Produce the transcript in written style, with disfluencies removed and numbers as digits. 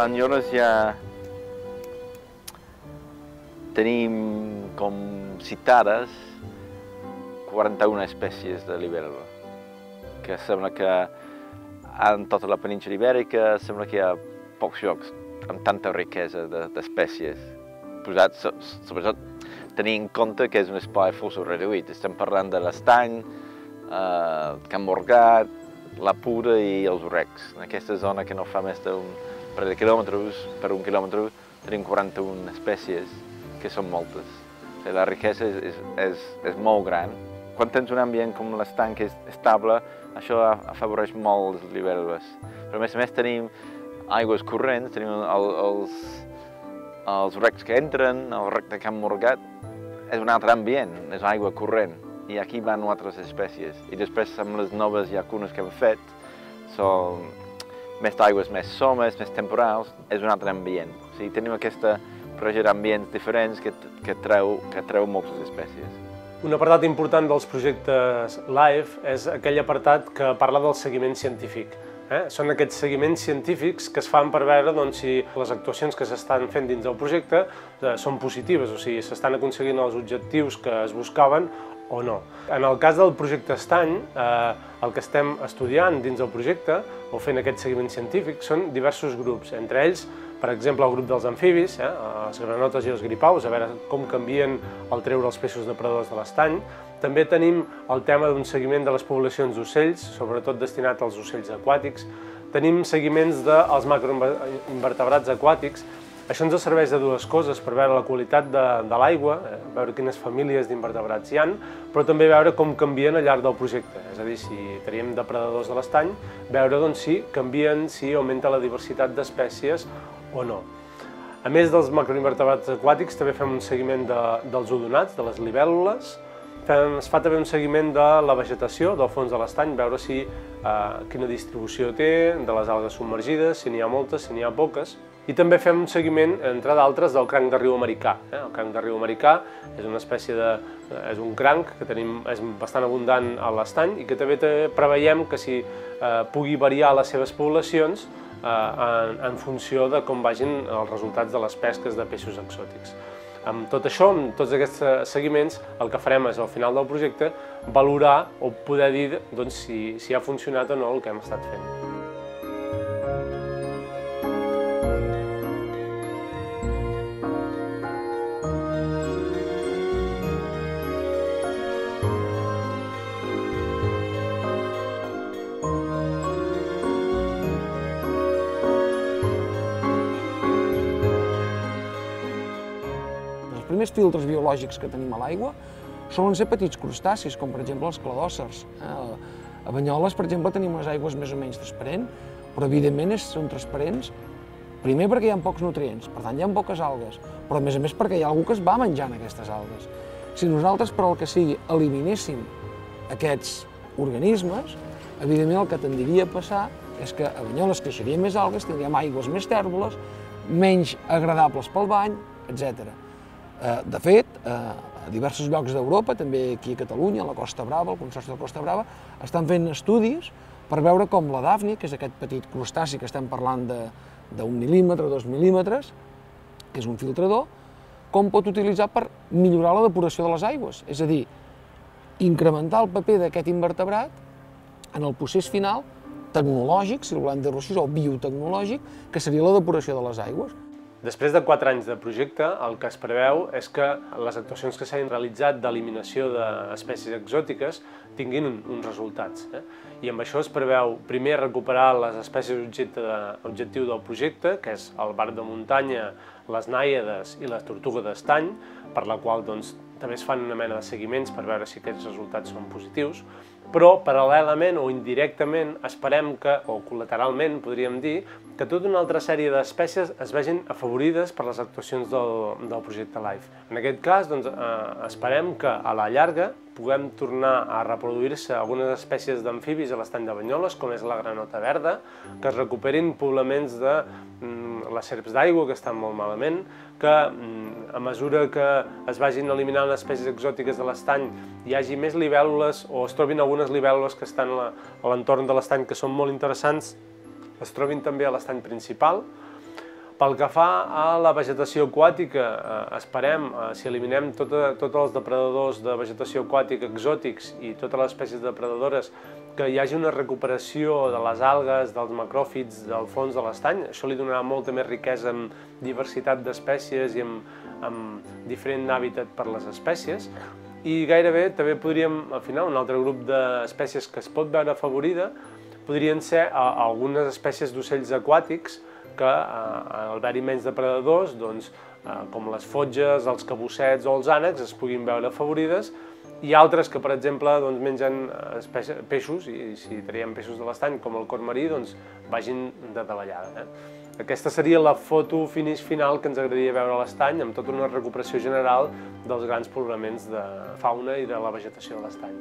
Banyoles ja tenim com citades 41 espècies de libèl·lula, que sembla que en tota la península ibèrica sembla que hi ha pocs llocs amb tanta riquesa d'espècies, sobretot tenint en compte que és un espai força reduït. Estem parlant de l'Estany, Can Morgat, la Pura i els Recs. En aquesta zona que no fa més d'un parell de quilòmetres, per un quilòmetre, tenim 41 espècies, que són moltes. La riquesa és molt gran. Quan tens un ambient com l'estany que és estable, això afavoreix molt les libèl·lules. Però a més tenim aigües corrents, tenim els recs que entren, el rec de Can Morgat, és un altre ambient, és aigua corrent. I aquí van altres espècies. I després amb les noves llacunes que hem fet, són més d'aigües més somes, més temporals, és un altre ambient. O sigui, tenim aquesta barreja d'ambients diferents que treu moltes espècies. Un apartat important dels projectes LIFE és aquell apartat que parla del seguiment científic. Són aquests seguiments científics que es fan per veure si les actuacions que s'estan fent dins del projecte són positives, o sigui, s'estan aconseguint els objectius que es buscaven o no. En el cas del projecte Estany, el que estem estudiant dins del projecte o fent aquest seguiment científic són diversos grups, entre ells, per exemple, el grup dels amfibis, les granotes i els gripaus, a veure com canvien al treure els peixos depredadors de l'estany. També tenim el tema d'un seguiment de les poblacions d'ocells, sobretot destinat als ocells aquàtics. Tenim seguiments dels macroinvertebrats aquàtics. Això ens serveix de dues coses, per veure la qualitat de l'aigua, veure quines famílies d'invertebrats hi ha, però també veure com canvien al llarg del projecte. És a dir, si teníem depredadors de l'estany, veure si canvien, si augmenta la diversitat d'espècies o no. A més dels macroinvertebrats aquàtics, també fem un seguiment dels odonats, de les libèl·lules. Es fa també un seguiment de la vegetació del fons de l'estany, veure quina distribució té, de les algues submergides, si n'hi ha moltes, si n'hi ha poques. I també fem un seguiment, entre d'altres, del cranc de riu americà. El cranc de riu americà és una espècie és un cranc que és bastant abundant a l'estany i que també preveiem que pugui variar les seves poblacions en funció de com vagin els resultats de les pesques de peixos exòtics. Amb tot això, amb tots aquests seguiments, el que farem és, al final del projecte, valorar o poder dir si ha funcionat o no el que hem estat fent. Els primers filtres biològics que tenim a l'aigua solen ser petits crustacis, com per exemple els cladòcers. A Banyoles, per exemple, tenim unes aigües més o menys transparents, però evidentment són transparents, primer perquè hi ha pocs nutrients, per tant hi ha poques algues, però a més perquè hi ha algú que es va menjant aquestes algues. Si nosaltres, per al que sigui, eliminéssim aquests organismes, evidentment el que tendria a passar és que a Banyoles creixerien més algues, tindríem aigües més tèrboles, menys agradables pel bany, etc. De fet, a diversos llocs d'Europa, també aquí a Catalunya, a la Costa Brava, al Consorci de la Costa Brava, estan fent estudis per veure com la dàfnia, que és aquest petit crustaci que estem parlant d'1 mil·límetre, 2 mil·límetres, que és un filtrador, com pot utilitzar per millorar la depuració de les aigües. És a dir, incrementar el paper d'aquest invertebrat en el procés final tecnològic, si el volem dir-ho així, o biotecnològic, que seria la depuració de les aigües. Després de 4 anys de projecte, el que es preveu és que les actuacions que s'han realitzat d'eliminació d'espècies exòtiques tinguin uns resultats. I amb això es preveu primer recuperar les espècies objectiu del projecte, que és el barb de muntanya, les nàiades i la tortuga d'estany, per la qual també es fan una mena de seguiments per veure si aquests resultats són positius, però paral·lelament o indirectament esperem que, o col·lateralment podríem dir, que tota una altra sèrie d'espècies es vegin afavorides per les actuacions del projecte LIFE. En aquest cas, esperem que a la llarga puguem tornar a reproduir-se algunes espècies d'amfibis a l'estany de Banyoles, com és la granota verda, que es recuperin poblaments de les serps d'aigua, que estan molt malament, que a mesura que es vagin eliminant les espècies exòtiques de l'estany hi hagi més libèl·lules o es trobin algunes libèl·lules que estan a l'entorn de l'estany que són molt interessants, es trobin també a l'estany principal. Pel que fa a la vegetació aquàtica, esperem, si eliminem tots els depredadors de vegetació aquàtica exòtics i totes les espècies depredadores, que hi hagi una recuperació de les algues, dels macròfits, del fons de l'estany. Això li donarà molta més riquesa amb diversitat d'espècies i amb diferent hàbitat per les espècies. I gairebé també podríem, al final, un altre grup d'espècies que es pot veure afavorida podrien ser algunes espècies d'ocells aquàtics que al haver-hi menys depredadors, com les fotges, els cabussets o els ànecs, es puguin veure afavorides, i altres que, per exemple, mengen peixos, i si traiem peixos de l'estany, com el cor marí, vagin de davallada. Aquesta seria la foto finish final que ens agradaria veure a l'estany, amb tota una recuperació general dels grans poblaments de fauna i de la vegetació de l'estany.